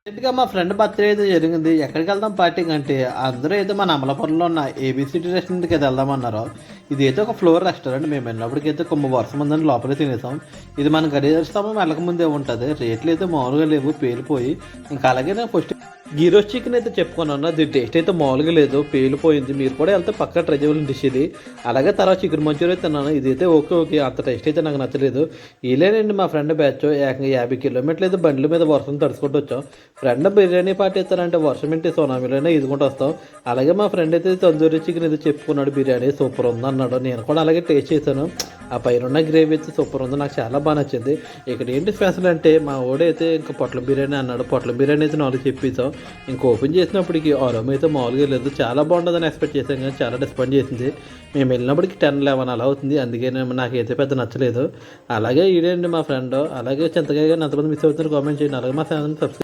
రీసెంట్‌గా మా friend birthday అయితే జరిగింది. ఎక్కడికెళ్దాం పార్టీకి అంటే, అందరూ అయితే మన అమలాపురంలో ఉన్న ఏబీసీటీ రెస్టారెంట్‌కి అయితే వెళ్దామన్నారు. ఇదైతే ఒక ఫ్లోర్ రెస్టారెంట్. మేము వెళ్ళినప్పటికైతే వర్షం ఉందని లోపలే తినేసాం. ఇది మన గడియార స్తంభం వెళ్ళకముందే ఉంటది. రేట్లు అయితే మామూలుగా లేవు, పేలిపోయి. ఇంకా అలాగే నేను ఫస్ట్ ఘీ రోస్ట్ చికెన్ అయితే చెప్పుకున్నాను. అది టేస్ట్ అయితే మామూలుగా లేదు, పేలిపోయింది. మీరు కూడా వెళ్తే పక్కా ట్రై చేయవలసిన డిష్ ఇది. అలాగే తర్వాత చికెన్ మంచూరియా తిన్నాను. ఇదైతే ఓకే ఓకే, అంత టేస్ట్ అయితే నాకు నచ్చలేదు. ఇలానండి మా ఫ్రెండ్ బ్యాచ్ ఏకంగా 50 కిలోమీటర్లు అయితే బండ్ల మీద వర్షం తడుచుకుంటూ వచ్చాం. ఫ్రెండ్ బిర్యానీ పార్టీ ఇస్తారంటే వర్షం ఏంటి సునామీలోనే ఇదికుంటూ వస్తాం. అలాగే మా ఫ్రెండ్ అయితే తందూరి చికెన్ అయితే చెప్పుకున్నాడు, బిర్యానీ సూపర్ ఉంది అన్నాడు. నేను కూడా అలాగే టేస్ట్ చేశాను. ఆ పైన ఉన్న గ్రేవీ అయితే సూపర్ ఉంది, నాకు చాలా బాగా నచ్చింది. ఇక్కడ ఏంటి స్పెషల్ అంటే మా ఓడైతే ఇంకా పొట్ల బిర్యానీ అన్నాడు. పొట్ల బిర్యానీ అయితే 4 చెప్పేసాం. ఇంక ఓపెన్ చేసినప్పటికి ఆరోమ్ అయితే మామూలుగా లేదు, చాలా బాగుంటుందని ఎక్స్పెక్ట్ చేశాం కానీ చాలా డిసప్పాయింట్ చేసింది. మేము వెళ్ళినప్పటికి 10-11 అలా అవుతుంది, అందుకే నాకైతే పెద్ద నచ్చలేదు. అలాగే ఈడేంటి మా ఫ్రెండ్. అలాగే చింతకాయ గారిని ఎంతమంది మిస్ అవుతున్నారు కామెంట్ చేయండి. అలాగే మా ఛానల్ సబ్స్క్రైబ్